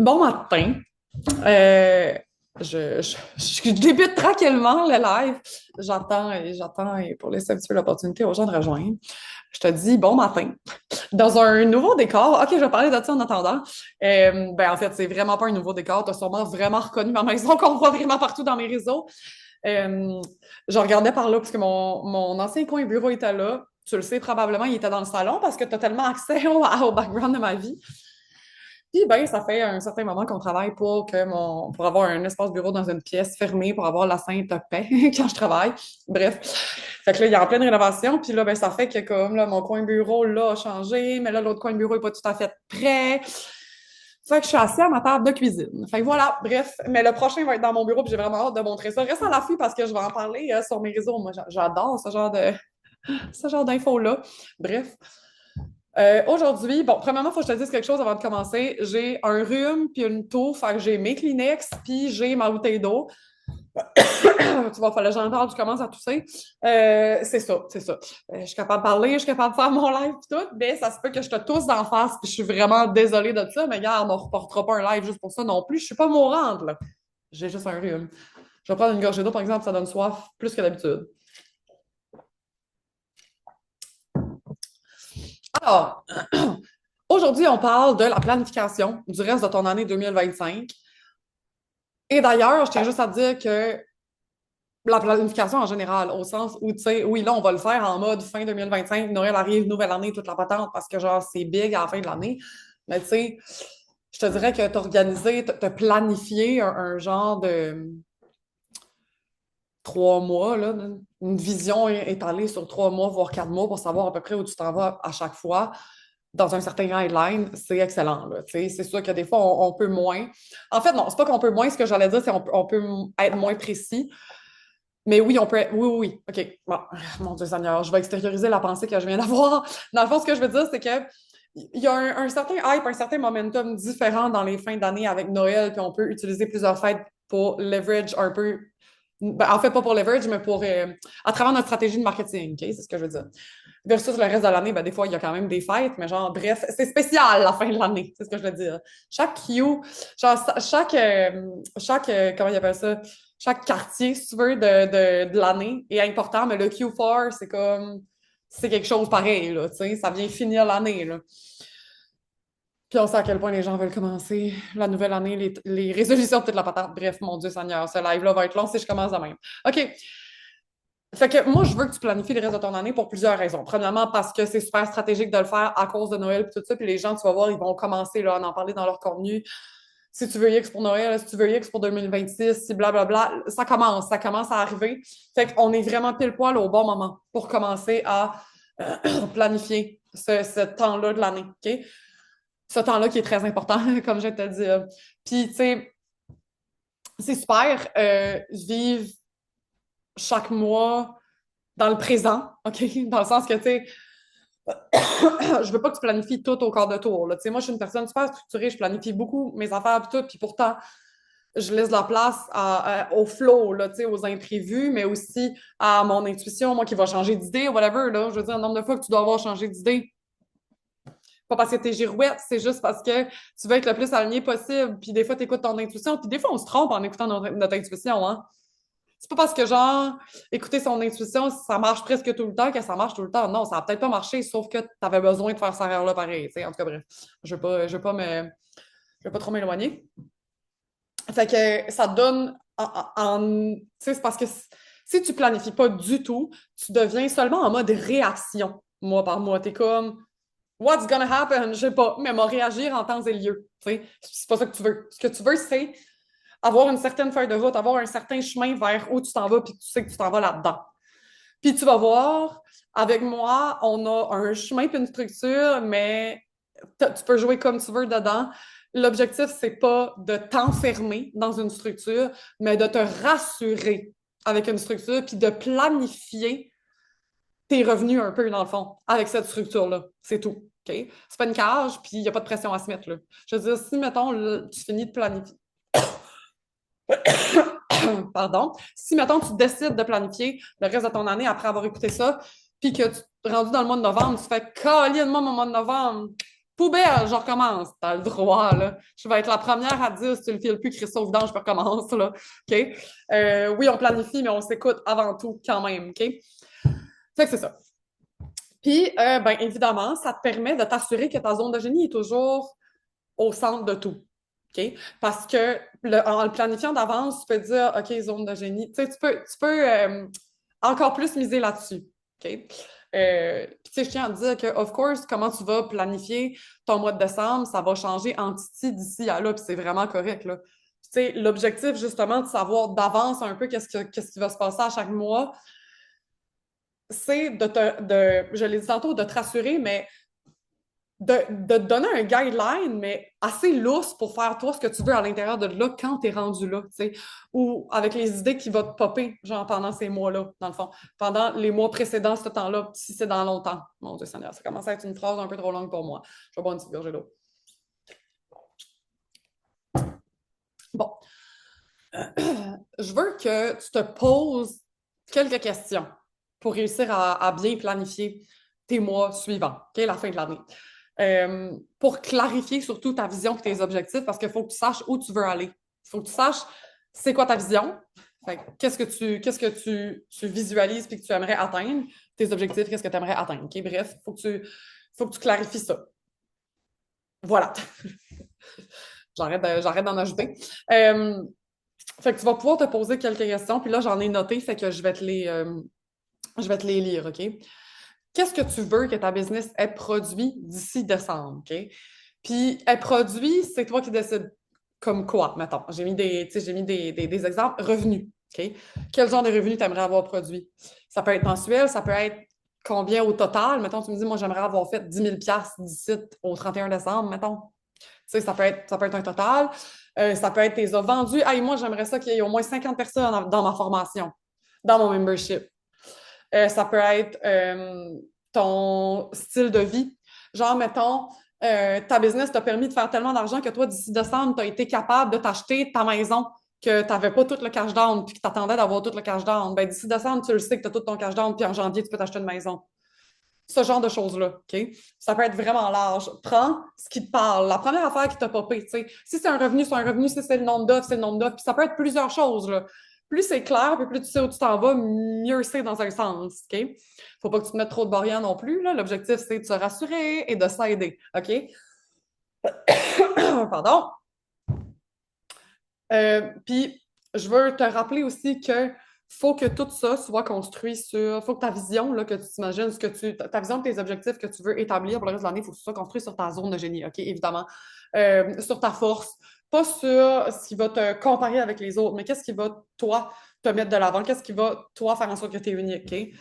Bon matin. Euh, je débute tranquillement le live. J'attends et pour laisser un petit peu l'opportunité aux gens de rejoindre. Je te dis bon matin. Dans un nouveau décor. OK, je vais parler de ça en attendant. En fait, c'est vraiment pas un nouveau décor. Tu as sûrement vraiment reconnu ma maison qu'on voit vraiment partout dans mes réseaux. Euh, je regardais par là parce que mon ancien coin bureau était là. Tu le sais probablement, il était dans le salon parce que tu as tellement accès au background de ma vie. Puis, ben, ça fait un certain moment qu'on travaille pour avoir un espace bureau dans une pièce fermée, pour avoir la sainte paix quand je travaille. Bref. Fait que là, il est en pleine rénovation. Puis là, ben, ça fait que comme, là, mon coin bureau, là, a changé, mais là, l'autre coin bureau est pas tout à fait prêt. Fait que je suis assise à ma table de cuisine. Fait que voilà, bref. Mais le prochain va être dans mon bureau, puis j'ai vraiment hâte de montrer ça. Reste à l'affût parce que je vais en parler sur mes réseaux. Moi, j'adore ce genre d'infos-là. Bref. Aujourd'hui, bon, premièrement, il faut que je te dise quelque chose avant de commencer. J'ai un rhume puis une toux, fait que j'ai mes Kleenex puis j'ai ma bouteille d'eau. Tu vois, fallait que j'en parle, tu commences à tousser. C'est ça, c'est ça. Je suis capable de parler, je suis capable de faire mon live et tout, mais ça se peut que je te tousse d'en face puis je suis vraiment désolée de ça, mais regarde, on ne reportera pas un live juste pour ça non plus. Je suis pas mourante, là. J'ai juste un rhume. Je vais prendre une gorgée d'eau, par exemple, ça donne soif plus que d'habitude. Alors, aujourd'hui, on parle de la planification du reste de ton année 2025. Et d'ailleurs, je tiens juste à te dire que la planification en général, au sens où, tu sais, oui, là, on va le faire en mode fin 2025, Noël arrive, nouvelle année, toute la patente, parce que, genre, c'est big à la fin de l'année. Mais, tu sais, je te dirais que t'organiser, te planifier un genre de 3 mois, là, une vision étalée sur 3 mois, voire 4 mois pour savoir à peu près où tu t'en vas à chaque fois dans un certain guideline, c'est excellent. Là, c'est sûr que des fois, on peut moins. En fait, non, c'est pas qu'on peut moins. Ce que j'allais dire, c'est qu'on peut être moins précis. Mais oui, on peut. Oui, oui, oui. OK. Bon, mon Dieu Seigneur, je vais extérioriser la pensée que je viens d'avoir. Dans le fond, ce que je veux dire, c'est que il y a un certain hype, un certain momentum différent dans les fins d'année avec Noël, puis on peut utiliser plusieurs fêtes pour leverage un peu. Ben, en fait, pas pour leverage, mais pour à travers notre stratégie de marketing, OK? C'est ce que je veux dire. Versus le reste de l'année, ben, des fois, il y a quand même des fêtes, mais genre, bref, c'est spécial la fin de l'année, c'est ce que je veux dire. Chaque Q, genre, comment il appelle ça? Chaque quartier, si tu veux, de l'année est important, mais le Q4, c'est comme, c'est quelque chose pareil, là, tu sais, ça vient finir l'année, là. Puis on sait à quel point les gens veulent commencer la nouvelle année, les résolutions de toute la patente. Bref, mon Dieu Seigneur, ce live-là va être long si je commence de même. OK. Fait que moi, je veux que tu planifies le reste de ton année pour plusieurs raisons. Premièrement, parce que c'est super stratégique de le faire à cause de Noël et tout ça. Puis les gens, tu vas voir, ils vont commencer là, à en parler dans leur contenu. Si tu veux X pour Noël, si tu veux X pour 2026, si blablabla, ça commence à arriver. Fait qu'on est vraiment pile poil au bon moment pour commencer à planifier ce temps-là de l'année. OK? Ce temps-là qui est très important, comme je te le dis. Puis, tu sais, c'est super vivre chaque mois dans le présent, OK? Dans le sens que, tu sais, je veux pas que tu planifies tout au quart de tour. Là. Tu sais, moi, je suis une personne super structurée, je planifie beaucoup mes affaires et tout, puis pourtant, je laisse de la place au flow, là, tu sais, aux imprévus, mais aussi à mon intuition, moi, qui va changer d'idée, whatever, là. Je veux dire, le nombre de fois que tu dois avoir changé d'idée, pas parce que t'es girouette, c'est juste parce que tu veux être le plus aligné possible, puis des fois, tu écoutes ton intuition, puis des fois, on se trompe en écoutant notre intuition, hein. C'est pas parce que, genre, écouter son intuition, ça marche presque tout le temps que ça marche tout le temps. Non, ça a peut-être pas marché, sauf que tu avais besoin de faire cette erreur-là pareil. Tu sais. En tout cas, bref, je veux pas trop m'éloigner. Fait que ça te donne tu sais, c'est parce que si tu planifies pas du tout, tu deviens seulement en mode réaction, mois par mois. T'es comme, what's gonna happen? Je sais pas, mais moi réagir en temps et lieu. Tu sais, c'est pas ça que tu veux. Ce que tu veux, c'est avoir une certaine feuille de route, avoir un certain chemin vers où tu t'en vas, puis tu sais que tu t'en vas là-dedans. Puis tu vas voir, avec moi, on a un chemin puis une structure, mais tu peux jouer comme tu veux dedans. L'objectif, c'est pas de t'enfermer dans une structure, mais de te rassurer avec une structure, puis de planifier tes revenus un peu, dans le fond, avec cette structure-là. C'est tout. OK? C'est pas une cage, puis il n'y a pas de pression à se mettre. Là. Je veux dire, si, mettons, là, tu finis de planifier, pardon, si, mettons, tu décides de planifier le reste de ton année après avoir écouté ça, puis que tu rendu dans le mois de novembre, tu fais, câline, moi, mon mois de novembre, Poubelle, je recommence. T'as le droit, là. Je vais être la première à te dire si tu le files plus, Christophe vidange, je recommence, là. OK? Oui, on planifie, mais on s'écoute avant tout quand même, OK? Fait que c'est ça. Puis, ben, évidemment, ça te permet de t'assurer que ta zone de génie est toujours au centre de tout. OK? Parce que en le planifiant d'avance, tu peux dire, OK, zone de génie. Tu sais, tu peux encore plus miser là-dessus. OK? Puis, tu sais, je tiens à te dire que, of course, comment tu vas planifier ton mois de décembre, ça va changer en titi d'ici à là, puis c'est vraiment correct, là. Tu sais, l'objectif, justement, de savoir d'avance un peu qu'est-ce qui va se passer à chaque mois, c'est je l'ai dit tantôt, de te rassurer, mais de te donner un guideline, mais assez lousse pour faire toi ce que tu veux à l'intérieur de là quand tu es rendu là, tu sais, ou avec les idées qui vont te popper, genre pendant ces mois-là, dans le fond, pendant les mois précédents, ce temps-là, si c'est dans longtemps. Mon Dieu Seigneur, ça commence à être une phrase un peu trop longue pour moi. Je vais boire une petite gorgée d'eau. Bon, je veux que tu te poses quelques questions pour réussir à bien planifier tes mois suivants, OK, la fin de l'année. Pour clarifier surtout ta vision et tes objectifs, parce qu'il faut que tu saches où tu veux aller. Il faut que tu saches c'est quoi ta vision, qu'est-ce que tu visualises et que tu aimerais atteindre, tes objectifs, qu'est-ce que tu aimerais atteindre. OK? Bref, il faut que tu clarifies ça. Voilà. J'arrête d'en ajouter. Fait que tu vas pouvoir te poser quelques questions, puis là, j'en ai noté, fait que je vais te les lire, OK? Qu'est-ce que tu veux que ta business ait produit d'ici décembre, OK? Puis, ait produit, c'est toi qui décides comme quoi, mettons. J'ai mis des exemples. Revenus, OK? Quel genre de revenus tu aimerais avoir produit? Ça peut être mensuel, ça peut être combien au total. Mettons, tu me dis, moi, j'aimerais avoir fait 10 000 d'ici au 31 décembre, mettons. Tu sais, ça peut être un total. Ça peut être tes offres vendues. Hey, moi, j'aimerais ça qu'il y ait au moins 50 personnes dans ma formation, dans mon membership. Ça peut être ton style de vie. Genre, mettons, ta business t'a permis de faire tellement d'argent que toi, d'ici décembre, tu as été capable de t'acheter ta maison, que tu n'avais pas tout le cash down, puis que tu attendais d'avoir tout le cash down. Ben, d'ici décembre, tu le sais que tu as tout ton cash down, puis en janvier, tu peux t'acheter une maison. Ce genre de choses-là, OK? Ça peut être vraiment large. Prends ce qui te parle. La première affaire qui t'a popé, tu sais. Si c'est un revenu, c'est un revenu. Si c'est le nombre d'offres, c'est le nombre d'offres. Puis ça peut être plusieurs choses, là. Plus c'est clair, puis plus tu sais où tu t'en vas, mieux c'est dans un sens, OK? Faut pas que tu te mettes trop de barrières non plus, là. L'objectif, c'est de se rassurer et de s'aider, OK? Pardon. Puis, je veux te rappeler aussi que faut que tout ça soit construit sur. Faut que ta vision, là, que tu t'imagines, ta vision de tes objectifs que tu veux établir pour le reste de l'année, il faut que ce soit construit sur ta zone de génie, OK, évidemment. Sur ta force, pas sur ce qui va te comparer avec les autres, mais qu'est-ce qui va, toi, te mettre de l'avant, qu'est-ce qui va, toi, faire en sorte que tu es unique, OK?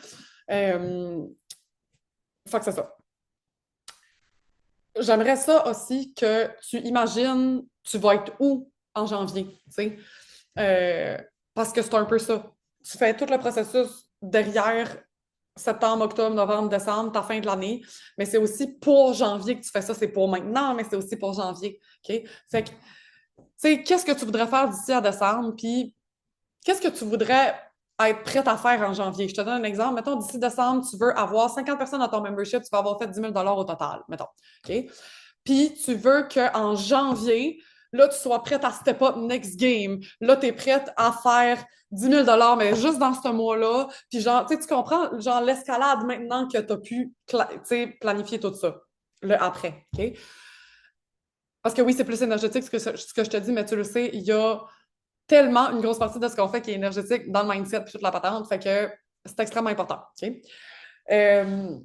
Faut que c'est ça. J'aimerais ça aussi que tu imagines, tu vas être où en janvier, tu sais? Euh, Parce que c'est un peu ça. Tu fais tout le processus derrière septembre, octobre, novembre, décembre, ta fin de l'année, mais c'est aussi pour janvier que tu fais ça. C'est pour maintenant, mais c'est aussi pour janvier. OK? Fait que, tu sais, qu'est-ce que tu voudrais faire d'ici à décembre, puis qu'est-ce que tu voudrais être prête à faire en janvier? Je te donne un exemple. Mettons, d'ici décembre, tu veux avoir 50 personnes dans ton membership, tu vas avoir fait 10 000 au total, mettons. OK? Puis tu veux qu'en janvier, là, tu sois prête à step up next game. Là, tu es prête à faire 10 000 mais juste dans ce mois-là. Puis genre, tu comprends, genre l'escalade maintenant que tu as pu planifier tout ça, le après. OK? Parce que oui, c'est plus énergétique ce que je te dis, mais tu le sais, il y a tellement une grosse partie de ce qu'on fait qui est énergétique dans le mindset puis toute la patente. Fait que c'est extrêmement important. OK? Euh,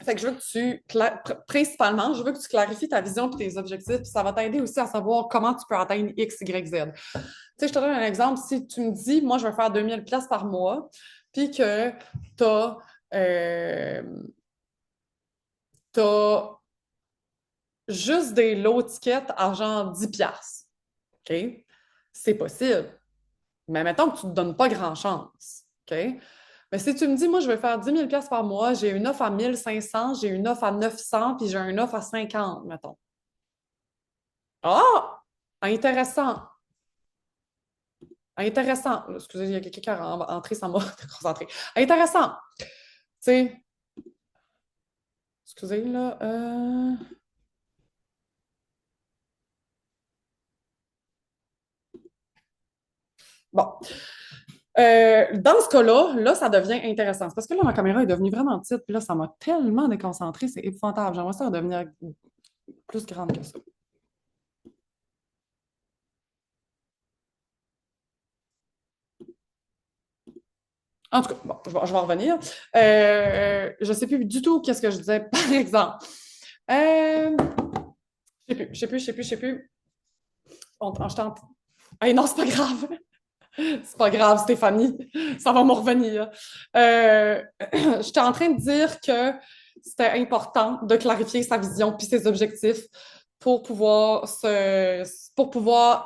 Fait que je veux que principalement, je veux que tu clarifies ta vision et tes objectifs, puis ça va t'aider aussi à savoir comment tu peux atteindre X, Y, Z. Tu sais, je te donne un exemple. Si tu me dis, moi, je vais faire 2000 pièces par mois, puis que tu as, juste des lots tickets à genre 10 pièces. OK? C'est possible. Mais mettons que tu ne te donnes pas grand chance. OK? Mais si tu me dis, moi, je vais faire 10 000 par mois, j'ai une offre à 1 500, j'ai une offre à 900, puis j'ai une offre à 50, mettons. Ah! Intéressant. Intéressant. Excusez, il y a quelqu'un qui a entré sans m'a concentré. Intéressant. Tu sais, excusez, là. Bon. Dans ce cas-là, là, ça devient intéressant. C'est parce que là, ma caméra est devenue vraiment petite, puis là, ça m'a tellement déconcentré, c'est épouvantable. J'aimerais ça devenir plus grande que ça. En tout cas, bon, je vais en revenir. Je ne sais plus du tout qu'est-ce que je disais, par exemple. Je sais plus. Je tente. Hey, non, c'est pas grave. C'est pas grave, Stéphanie. Ça va me revenir. J'étais en train de dire que c'était important de clarifier sa vision puis ses objectifs pour pouvoir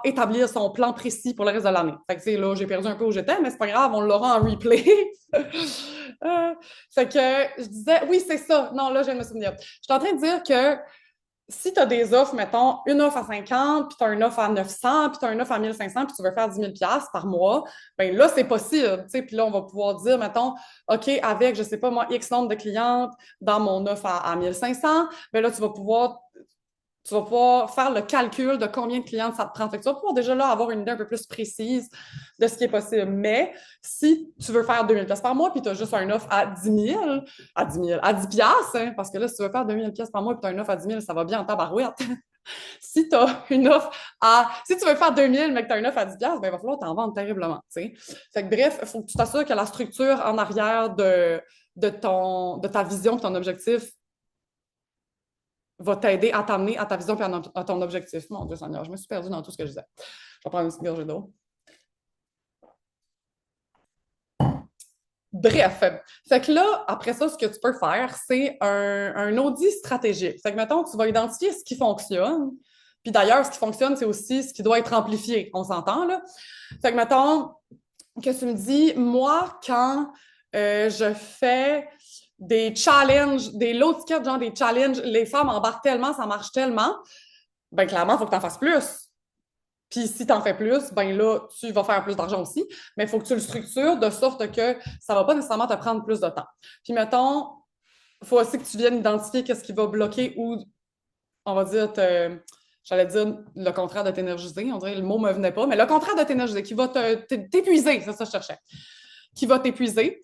établir son plan précis pour le reste de l'année. Fait que, tu sais, là, j'ai perdu un peu où j'étais, mais c'est pas grave, on l'aura en replay. Euh, fait que je disais, oui, c'est ça. Non, là, je viens de me souvenir. J'étais en train de dire que si tu as des offres, mettons, une offre à 50, puis tu as une offre à 900, puis tu as une offre à 1500, puis tu veux faire 10 000 par mois, bien là, c'est possible. Puis là, on va pouvoir dire, mettons, OK, avec, je sais pas moi, X nombre de clientes dans mon offre à 1500, bien là, tu vas pouvoir faire le calcul de combien de clientes ça te prend. Fait que tu vas pouvoir déjà là avoir une idée un peu plus précise de ce qui est possible. Mais si tu veux faire 2000 pièces par mois puis tu as juste une offre à 10 000, à 10 pièces, hein, parce que là, si tu veux faire 2000 pièces par mois puis tu as une offre à 10 000, ça va bien en tabarouette. Si tu as une offre si tu veux faire 2000 mais que tu as une offre à 10 pièces, ben, il va falloir t'en vendre terriblement. T'sais. Fait que bref, il faut que tu t'assures que la structure en arrière de ta vision et ton objectif va t'aider à t'amener à ta vision et à ton objectif. Mon Dieu Seigneur, je me suis perdue dans tout ce que je disais. Je vais prendre une petite gorgée d'eau. Bref, fait que là, après ça, ce que tu peux faire, c'est un audit stratégique. Fait que, mettons, tu vas identifier ce qui fonctionne. Puis d'ailleurs, ce qui fonctionne, c'est aussi ce qui doit être amplifié. On s'entend, là? Fait que, mettons, que tu me dis, moi, quand je fais des challenges, des low tickets, genre des challenges, les femmes embarquent tellement, ça marche tellement, ben clairement, il faut que tu en fasses plus. Puis si tu en fais plus, ben là, tu vas faire plus d'argent aussi, mais il faut que tu le structures de sorte que ça ne va pas nécessairement te prendre plus de temps. Puis mettons, il faut aussi que tu viennes identifier qu'est-ce qui va bloquer ou, on va dire, j'allais dire le contraire de t'énergiser, on dirait que le mot ne me venait pas, mais le contraire de t'énergiser, qui va t'épuiser, c'est ça que je cherchais, qui va t'épuiser.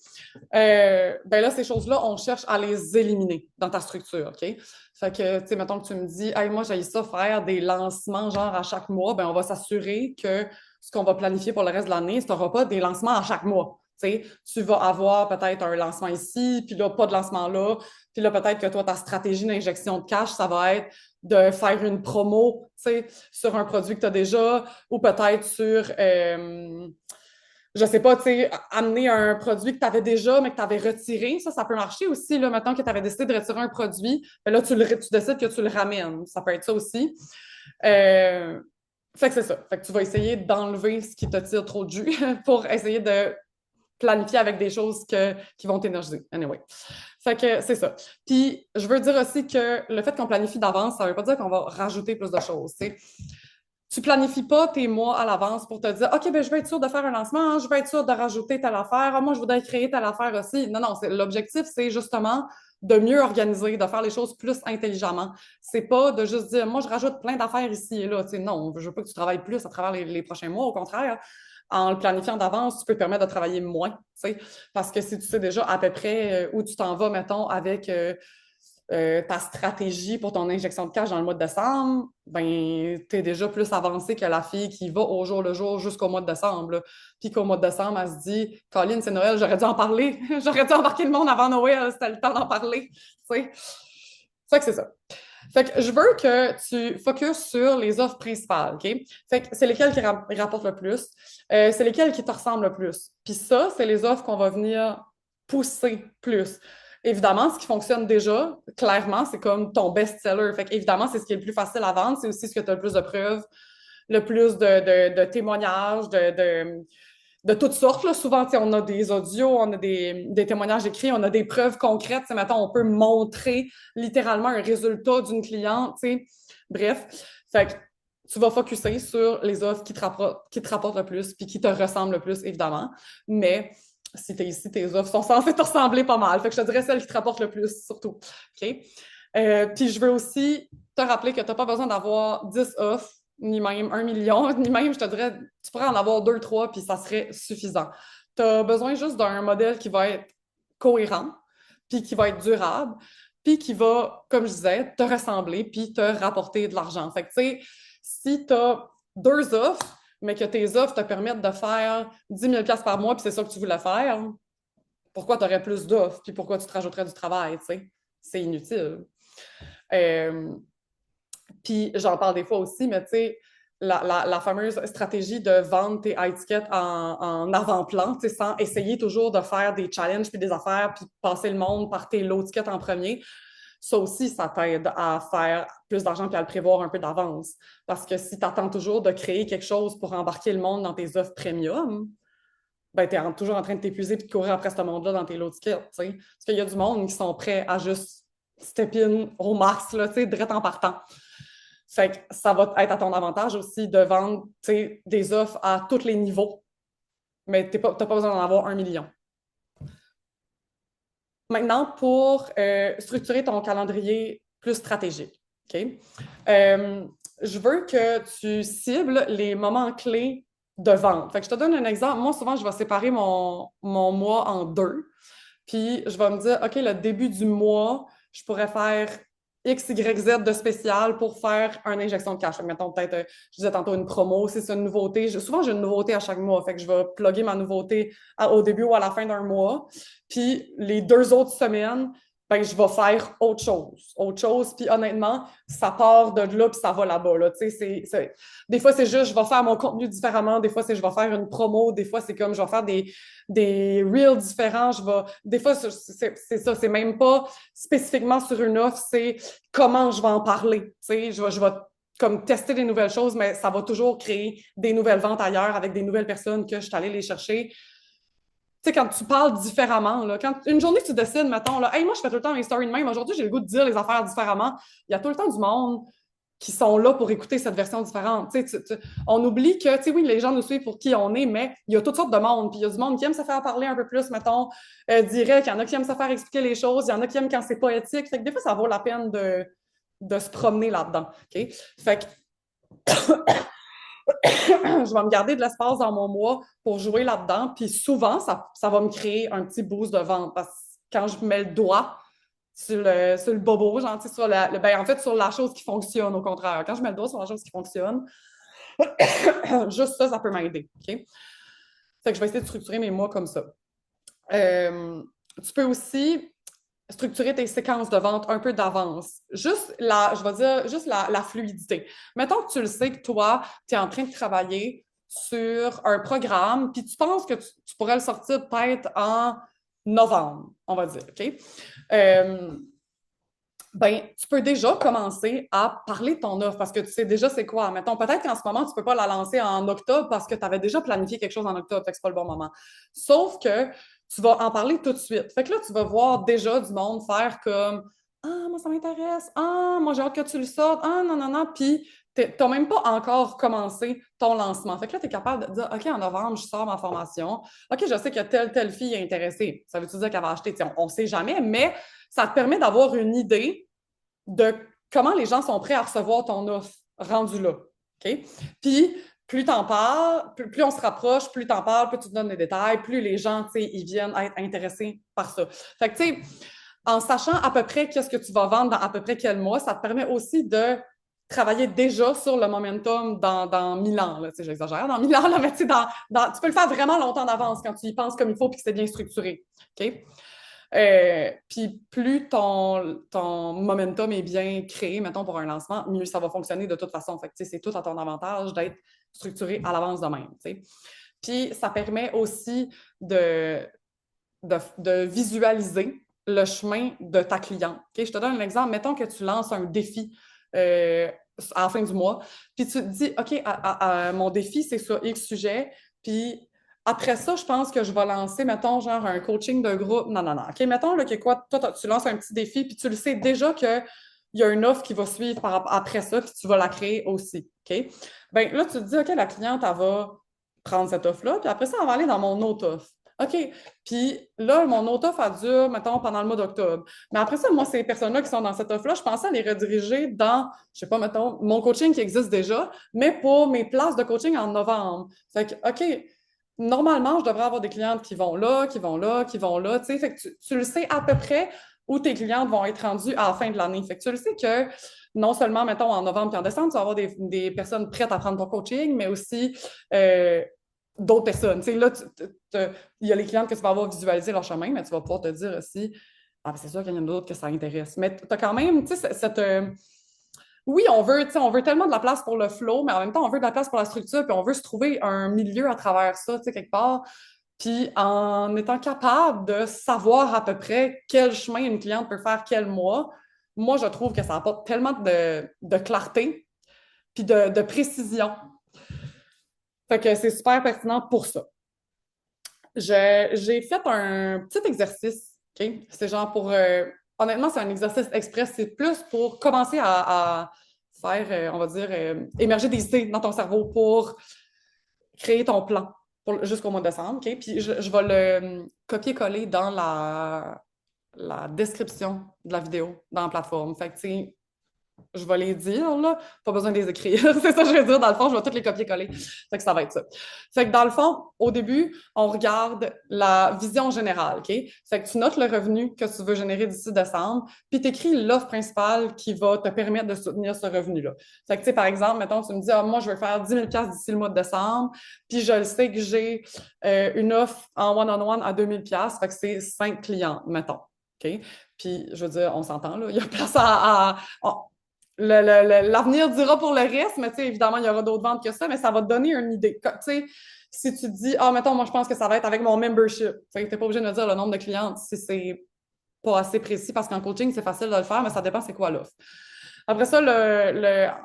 Ben là, ces choses-là, on cherche à les éliminer dans ta structure, OK? Fait que, tu sais, mettons que tu me dis, hey, moi, j'ai ça faire des lancements genre à chaque mois, ben on va s'assurer que ce qu'on va planifier pour le reste de l'année, ce n'aura pas des lancements à chaque mois. T'sais, tu vas avoir peut-être un lancement ici, puis là, pas de lancement là, puis là, peut-être que toi, ta stratégie d'injection de cash, ça va être de faire une promo sur un produit que tu as déjà, ou peut-être sur je sais pas, tu sais, amener un produit que tu avais déjà, mais que tu avais retiré, ça peut marcher aussi. Là, maintenant que tu avais décidé de retirer un produit, ben là, tu décides que tu le ramènes. Ça peut être ça aussi. Euh, Fait que c'est ça. Fait que tu vas essayer d'enlever ce qui te tire trop de jus pour essayer de planifier avec des choses qui vont t'énergiser. Anyway. Fait que c'est ça. Puis, je veux dire aussi que le fait qu'on planifie d'avance, ça ne veut pas dire qu'on va rajouter plus de choses. T'sais. Tu planifies pas tes mois à l'avance pour te dire, OK, ben, je vais être sûr de faire un lancement, hein, je vais être sûr de rajouter telle affaire, ah, moi, je voudrais créer telle affaire aussi. Non, non, l'objectif, c'est justement de mieux organiser, de faire les choses plus intelligemment. C'est pas de juste dire, moi, je rajoute plein d'affaires ici et là. Tu sais, non, je veux pas que tu travailles plus à travers les prochains mois. Au contraire, en le planifiant d'avance, tu peux te permettre de travailler moins. Tu sais, parce que si tu sais déjà à peu près où tu t'en vas, mettons, avec ta stratégie pour ton injection de cash dans le mois de décembre, ben, tu es déjà plus avancé que la fille qui va au jour le jour jusqu'au mois de décembre. Là. Puis qu'au mois de décembre, elle se dit, Colin, c'est Noël, j'aurais dû en parler. J'aurais dû embarquer le monde avant Noël, c'était le temps d'en parler. C'est ça que c'est ça. Fait que je veux que tu focuses sur les offres principales, OK? Fait que c'est lesquelles qui rapportent le plus, c'est lesquelles qui te ressemblent le plus. Puis ça, c'est les offres qu'on va venir pousser plus. Évidemment, ce qui fonctionne déjà, clairement, c'est comme ton best-seller. Fait évidemment, c'est ce qui est le plus facile à vendre, c'est aussi ce que tu as le plus de preuves, le plus de témoignages, de toutes sortes. Là. Souvent, on a des audios, on a des témoignages écrits, on a des preuves concrètes. Mettons, on peut montrer littéralement un résultat d'une cliente. T'sais. Bref, fait que tu vas focuser sur les offres qui te rapportent le plus puis qui te ressemblent le plus, évidemment. Mais si tu es ici, tes offres sont censées te ressembler pas mal. Fait que je te dirais celles qui te rapportent le plus, surtout. OK? Puis je veux aussi te rappeler que tu n'as pas besoin d'avoir 10 offres ni même 1 million, ni même, je te dirais, tu pourrais en avoir 2, 3, puis ça serait suffisant. Tu as besoin juste d'un modèle qui va être cohérent, puis qui va être durable, puis qui va, comme je disais, te ressembler, puis te rapporter de l'argent. Fait que, tu sais, si tu as 2 offres, mais que tes offres te permettent de faire 10 000 par mois, puis c'est ça que tu voulais faire, pourquoi tu aurais plus d'offres, puis pourquoi tu te rajouterais du travail, tu sais? C'est inutile. Euh, Puis j'en parle des fois aussi, mais tu sais, la fameuse stratégie de vendre tes high tickets en avant-plan, tu sais, sans essayer toujours de faire des challenges puis des affaires puis passer le monde par tes low tickets en premier. Ça aussi, ça t'aide à faire plus d'argent puis à le prévoir un peu d'avance. Parce que si tu attends toujours de créer quelque chose pour embarquer le monde dans tes offres premium, ben, tu es toujours en train de t'épuiser puis de courir après ce monde-là dans tes low tickets. T'sais. Parce qu'il y a du monde qui sont prêts à juste step in au max, là, direct en partant. Fait que ça va être à ton avantage aussi de vendre des offres à tous les niveaux, mais tu n'as pas besoin d'en avoir 1 million. Maintenant, pour structurer ton calendrier plus stratégique, OK? Je veux que tu cibles les moments clés de vente. Fait que je te donne un exemple. Moi, souvent, je vais séparer mon mois en 2. Puis, je vais me dire, OK, le début du mois, je pourrais faire X, Y, Z de spécial pour faire une injection de cash. Fait que, mettons, peut-être, je disais tantôt une promo, si c'est une nouveauté. Souvent, j'ai une nouveauté à chaque mois. Fait que je vais plugger ma nouveauté au début ou à la fin d'un mois. Puis, les 2 autres semaines, ben, je vais faire autre chose. Autre chose. Puis, honnêtement, ça part de là, puis ça va là-bas. Là. Des fois, c'est juste, je vais faire mon contenu différemment. Des fois, c'est, je vais faire une promo. Des fois, c'est comme, je vais faire des reels différents. Des fois, c'est ça, c'est même pas spécifiquement sur une offre, c'est comment je vais en parler. Je vais comme tester des nouvelles choses, mais ça va toujours créer des nouvelles ventes ailleurs avec des nouvelles personnes que je suis allée les chercher. Tu sais, quand tu parles différemment, là, quand une journée tu décides, mettons, là, hey, moi, je fais tout le temps mes stories de même, aujourd'hui, j'ai le goût de dire les affaires différemment. Il y a tout le temps du monde qui sont là pour écouter cette version différente. On oublie que, oui, les gens nous suivent pour qui on est, mais il y a toutes sortes de monde. Puis il y a du monde qui aime se faire parler un peu plus, mettons, direct. Il y en a qui aiment se faire expliquer les choses. Il y en a qui aiment quand c'est poétique. Fait que des fois, ça vaut la peine de se promener là-dedans. Okay? Fait que je vais me garder de l'espace dans mon mois pour jouer là-dedans. Puis souvent, ça va me créer un petit boost de vente. Parce que quand je mets le doigt sur le bobo, genre, en fait, sur la chose qui fonctionne, au contraire. Quand je mets le doigt sur la chose qui fonctionne, juste ça, ça peut m'aider. OK? Fait que je vais essayer de structurer mes mois comme ça. Tu peux aussi structurer tes séquences de vente un peu d'avance. Juste je vais dire, juste la fluidité. Mettons que tu le sais que toi, tu es en train de travailler sur un programme, puis tu penses que tu pourrais le sortir peut-être en novembre, on va dire, OK? Ben, tu peux déjà commencer à parler de ton offre parce que tu sais déjà c'est quoi. Mettons, peut-être qu'en ce moment, tu ne peux pas la lancer en octobre parce que tu avais déjà planifié quelque chose en octobre, fait que c'est pas le bon moment. Sauf que tu vas en parler tout de suite. Fait que là, tu vas voir déjà du monde faire comme ah, moi, ça m'intéresse. Ah, moi, j'ai hâte que tu le sortes. Ah, non, non, non. Puis, tu n'as même pas encore commencé ton lancement. Fait que là, tu es capable de dire OK, en novembre, je sors ma formation. OK, je sais que telle fille est intéressée. Ça veut-tu dire qu'elle va acheter? On ne sait jamais, mais ça te permet d'avoir une idée de comment les gens sont prêts à recevoir ton offre rendu là. OK? Puis, plus t'en parles, plus on se rapproche, plus t'en parles, plus tu te donnes des détails, plus les gens, tu sais, ils viennent être intéressés par ça. Fait que, tu sais, en sachant à peu près qu'est-ce que tu vas vendre dans à peu près quel mois, ça te permet aussi de travailler déjà sur le momentum dans 1000 ans. Là, j'exagère, dans 1000 ans, là, mais tu peux le faire vraiment longtemps d'avance quand tu y penses comme il faut et que c'est bien structuré. OK? Puis plus ton momentum est bien créé, mettons, pour un lancement, mieux ça va fonctionner de toute façon. Fait que, c'est tout à ton avantage d'être structuré à l'avance de même. T'sais. Puis ça permet aussi de visualiser le chemin de ta cliente. Okay? Je te donne un exemple. Mettons que tu lances un défi à la fin du mois, puis tu te dis, OK, mon défi, c'est sur X sujet, puis après ça, je pense que je vais lancer, mettons, genre un coaching de groupe. Non, non, non. OK, mettons là, que quoi, toi, tu lances un petit défi, puis tu le sais déjà qu'il y a une offre qui va suivre après ça, puis tu vas la créer aussi. OK? Bien, là, tu te dis, OK, la cliente, elle va prendre cette offre-là, puis après ça, elle va aller dans mon autre offre. OK. Puis là, mon autre offre a duré, mettons, pendant le mois d'octobre. Mais après ça, moi, ces personnes-là qui sont dans cette offre-là, je pensais à les rediriger dans, je sais pas, mettons, mon coaching qui existe déjà, mais pour mes places de coaching en novembre. Fait que, OK, normalement, je devrais avoir des clientes qui vont là, qui vont là, qui vont là, tu sais. Fait que tu le sais à peu près où tes clientes vont être rendues à la fin de l'année. Fait que tu le sais que non seulement, mettons, en novembre et en décembre, tu vas avoir des personnes prêtes à prendre ton coaching, mais aussi d'autres personnes. Tu sais, là, il y a les clientes que tu vas avoir visualisé leur chemin, mais tu vas pouvoir te dire aussi, ah, ben, c'est sûr qu'il y en a d'autres que ça intéresse. Mais tu as quand même, tu sais, oui, on veut tellement de la place pour le flow, mais en même temps, on veut de la place pour la structure, puis on veut se trouver un milieu à travers ça, tu sais, quelque part. Puis en étant capable de savoir à peu près quel chemin une cliente peut faire quel mois, moi, je trouve que ça apporte tellement de clarté puis de précision. Fait que c'est super pertinent pour ça. J'ai fait un petit exercice, OK? C'est genre pour... honnêtement, c'est un exercice express. C'est plus pour commencer à faire, on va dire, émerger des idées dans ton cerveau pour créer ton plan jusqu'au mois de décembre, OK? Puis je vais le copier-coller dans la description de la vidéo dans la plateforme. Fait que, tu sais, je vais les dire, là. Pas besoin de les écrire. C'est ça que je veux dire. Dans le fond, je vais toutes les copier-coller. Fait que ça va être ça. Fait que dans le fond, au début, on regarde la vision générale, OK? Fait que tu notes le revenu que tu veux générer d'ici décembre, puis tu écris l'offre principale qui va te permettre de soutenir ce revenu-là. Fait que, tu sais, par exemple, mettons, tu me dis, ah, moi, je veux faire 10 000 d'ici le mois de décembre, puis je le sais que j'ai une offre en one-on-one à 2 000 fait que c'est 5 clients, mettons. OK? Puis, je veux dire, on s'entend, là. Il y a place l'avenir dira pour le reste, mais tu sais, évidemment, il y aura d'autres ventes que ça, mais ça va te donner une idée. Tu sais, si tu te dis, ah, mettons, moi, je pense que ça va être avec mon membership. Tu n'es pas obligé de me dire le nombre de clientes si c'est pas assez précis, parce qu'en coaching, c'est facile de le faire, mais ça dépend c'est quoi l'offre. Après ça,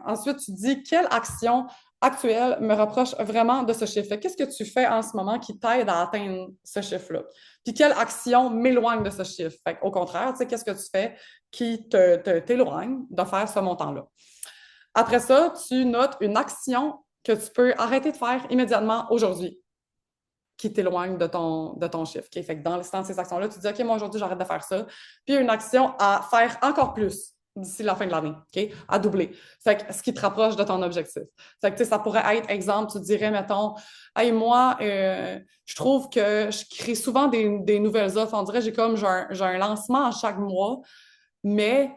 ensuite, tu te dis, quelle action actuelle me rapproche vraiment de ce chiffre? Qu'est-ce que tu fais en ce moment qui t'aide à atteindre ce chiffre-là? Puis quelle action m'éloigne de ce chiffre? Fait au contraire, tu sais, qu'est-ce que tu fais qui t'éloigne de faire ce montant-là? Après ça, tu notes une action que tu peux arrêter de faire immédiatement aujourd'hui qui t'éloigne de ton chiffre. Okay? Fait que dans l'instant de ces actions-là, tu dis, OK, moi aujourd'hui, j'arrête de faire ça. Puis une action à faire encore plus d'ici la fin de l'année, OK? À doubler. Fait que ce qui te rapproche de ton objectif. Fait que, tu sais, ça pourrait être, exemple, tu dirais, mettons, hey, moi, je trouve que je crée souvent des nouvelles offres. On dirait, j'ai un lancement à chaque mois, mais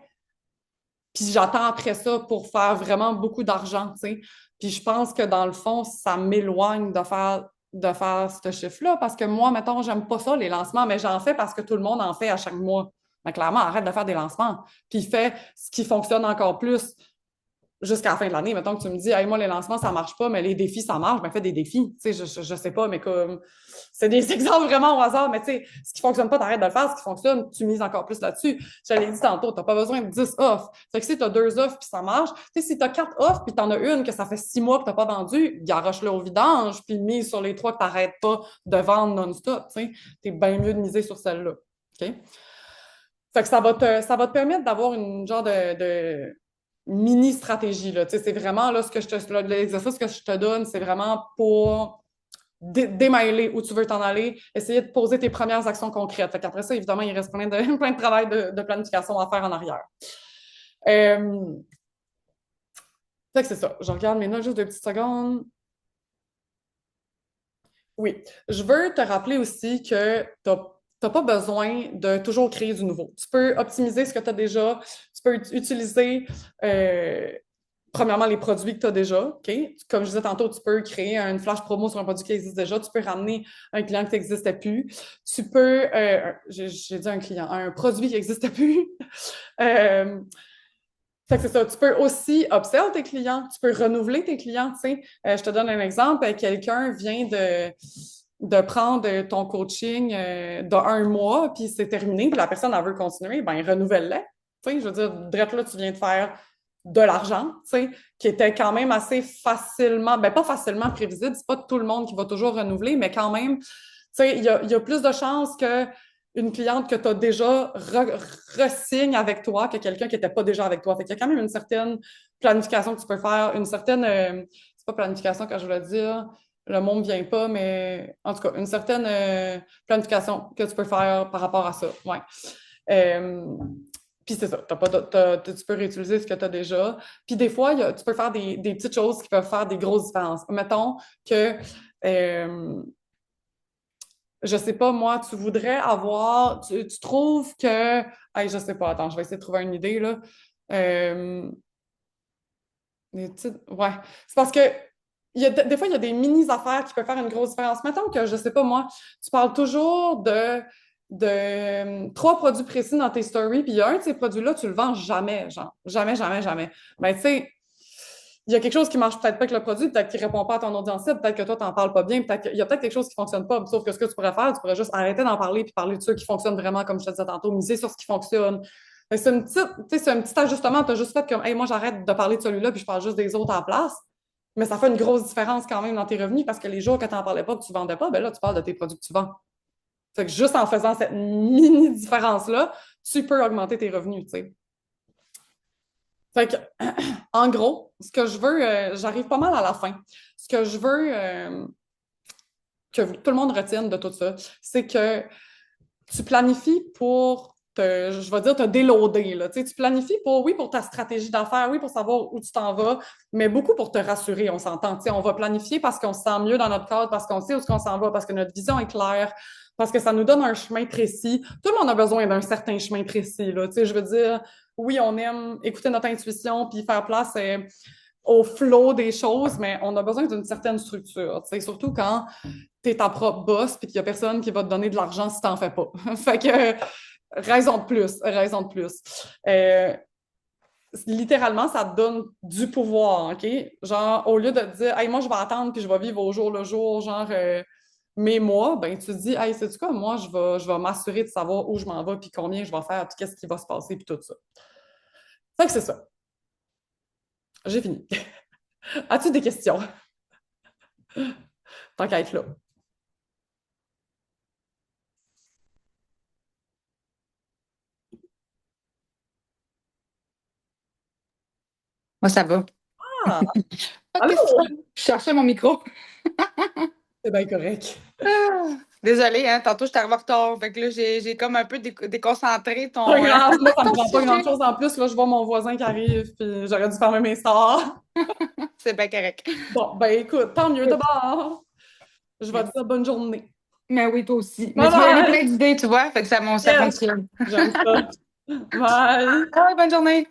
puis j'attends après ça pour faire vraiment beaucoup d'argent, tu sais. Puis je pense que dans le fond, ça m'éloigne de faire ce chiffre-là parce que moi, mettons, j'aime pas ça, les lancements, mais j'en fais parce que tout le monde en fait à chaque mois. Mais clairement, arrête de faire des lancements. Puis fais ce qui fonctionne encore plus jusqu'à la fin de l'année. Mettons que tu me dis, hey, moi, les lancements, ça marche pas, mais les défis, ça marche, ben fais des défis. Tu sais, je sais pas, mais comme. C'est des exemples vraiment au hasard, mais tu sais, ce qui fonctionne pas, t'arrêtes de le faire. Ce qui fonctionne, tu mises encore plus là-dessus. Je l'ai dit tantôt, t'as pas besoin de 10 offres. Fait que si t'as 2 offres puis ça marche, tu sais, si t'as 4 offres puis t'en as une que ça fait 6 mois que t'as pas vendu, garoche-le au vidange puis mise sur les 3 que t'arrêtes pas de vendre non-stop, tu sais. T'es bien mieux de miser sur celle-là. OK? Fait que ça va te permettre d'avoir une genre de mini stratégie. Là. C'est vraiment là, l'exercice que je te donne, c'est vraiment pour démêler où tu veux t'en aller, essayer de poser tes premières actions concrètes. Fait qu'après ça, évidemment, il reste plein de travail de planification à faire en arrière. Fait que c'est ça. Je regarde mes notes juste 2 petites secondes. Oui, je veux te rappeler aussi que tu n'as pas besoin de toujours créer du nouveau. Tu peux optimiser ce que tu as déjà, tu peux utiliser premièrement les produits que tu as déjà. OK? Comme je disais tantôt, tu peux créer une flash promo sur un produit qui existe déjà, tu peux ramener un client qui n'existait plus, tu peux, j'ai dit un client, un produit qui n'existait plus. Fait que c'est ça. Tu peux aussi upsell tes clients, tu peux renouveler tes clients. Tu sais. Je te donne un exemple. Quelqu'un vient de prendre ton coaching d'un mois, puis c'est terminé, puis la personne elle veut continuer, ben renouvelle-le. Tu sais, je veux dire, direct là, tu viens de faire de l'argent, tu sais, qui était quand même assez facilement, ben pas facilement prévisible, c'est pas tout le monde qui va toujours renouveler, mais quand même, tu sais, il y a plus de chances que une cliente que tu as déjà re-signe avec toi que quelqu'un qui n'était pas déjà avec toi. Fait qu'il y a quand même une certaine planification que tu peux faire, une certaine, c'est pas planification que je voulais dire, le monde ne vient pas, mais en tout cas, une certaine planification que tu peux faire par rapport à ça. Ouais. Euh, Puis c'est ça, tu peux réutiliser ce que tu as déjà. Puis des fois, tu peux faire des petites choses qui peuvent faire des grosses différences. Mettons que, euh, je sais pas, moi, tu voudrais avoir, tu trouves que, hey, je sais pas, attends, je vais essayer de trouver une idée, là. Euh, ouais, c'est parce que des fois, il y a des mini-affaires qui peuvent faire une grosse différence. Mettons que, je sais pas, moi, tu parles toujours de trois produits précis dans tes stories, puis il y a un de ces produits-là, tu le vends jamais, genre, jamais, jamais, jamais. Ben, tu sais, il y a quelque chose qui marche peut-être pas avec le produit, peut-être qu'il répond pas à ton audience, peut-être que toi, t'en parles pas bien, peut-être qu'il y a peut-être quelque chose qui fonctionne pas. Sauf que ce que tu pourrais faire, tu pourrais juste arrêter d'en parler puis parler de ceux qui fonctionnent vraiment, comme je te disais tantôt, miser sur ce qui fonctionne. C'est une petite, tu sais, c'est un petit ajustement. Tu as juste fait comme, hey, moi, j'arrête de parler de celui-là puis je parle juste des autres en place. Mais ça fait une grosse différence quand même dans tes revenus parce que les jours que tu n'en parlais pas, que tu ne vendais pas, ben là, tu parles de tes produits que tu vends. Fait que juste en faisant cette mini différence-là, tu peux augmenter tes revenus, tu sais. Fait que, en gros, ce que je veux, j'arrive pas mal à la fin. Ce que je veux que tout le monde retienne de tout ça, c'est que tu planifies pour je vais dire, te déloader. Là. Tu sais, tu planifies pour, oui, pour ta stratégie d'affaires, oui, pour savoir où tu t'en vas, mais beaucoup pour te rassurer, on s'entend. Tu sais, on va planifier parce qu'on se sent mieux dans notre cadre, parce qu'on sait où on s'en va, parce que notre vision est claire, parce que ça nous donne un chemin précis. Tout le monde a besoin d'un certain chemin précis. Là. Tu sais, je veux dire, oui, on aime écouter notre intuition puis faire place au flow des choses, mais on a besoin d'une certaine structure. Tu sais, surtout quand tu es ta propre boss puis qu'il n'y a personne qui va te donner de l'argent si tu n'en fais pas. Fait que raison de plus, raison de plus. Euh, Littéralement, ça te donne du pouvoir, OK? Genre, au lieu de te dire, hey, moi, je vais attendre puis je vais vivre au jour le jour, genre, mes mois, ben, tu te dis, hey, sais-tu quoi, moi, je vais m'assurer de savoir où je m'en vais puis combien je vais faire, puis qu'est-ce qui va se passer puis tout ça. Fait que c'est ça. J'ai fini. As-tu des questions? Tant qu'à être là. Moi, ça va. Ah, Pas de question. allô? Je cherchais mon micro. C'est bien correct. Ah, désolée, hein, tantôt, je suis arrivée en retard. Fait que là, j'ai comme un peu déconcentré Pas ton, grave, moi, ça me ton prend pas sujet. grand-chose en plus. Là, je vois mon voisin qui arrive, puis j'aurais dû fermer mes stores. C'est bien correct. Bon, ben écoute, tant mieux Écoute, d'abord. Je vais te merci. dire bonne journée. Mais oui, toi aussi. Mais Bye tu m'as donné plein bye! d'idées, tu vois, fait que ça Yes! fonctionne. J'aime ça. Bye! Ah, bonne journée.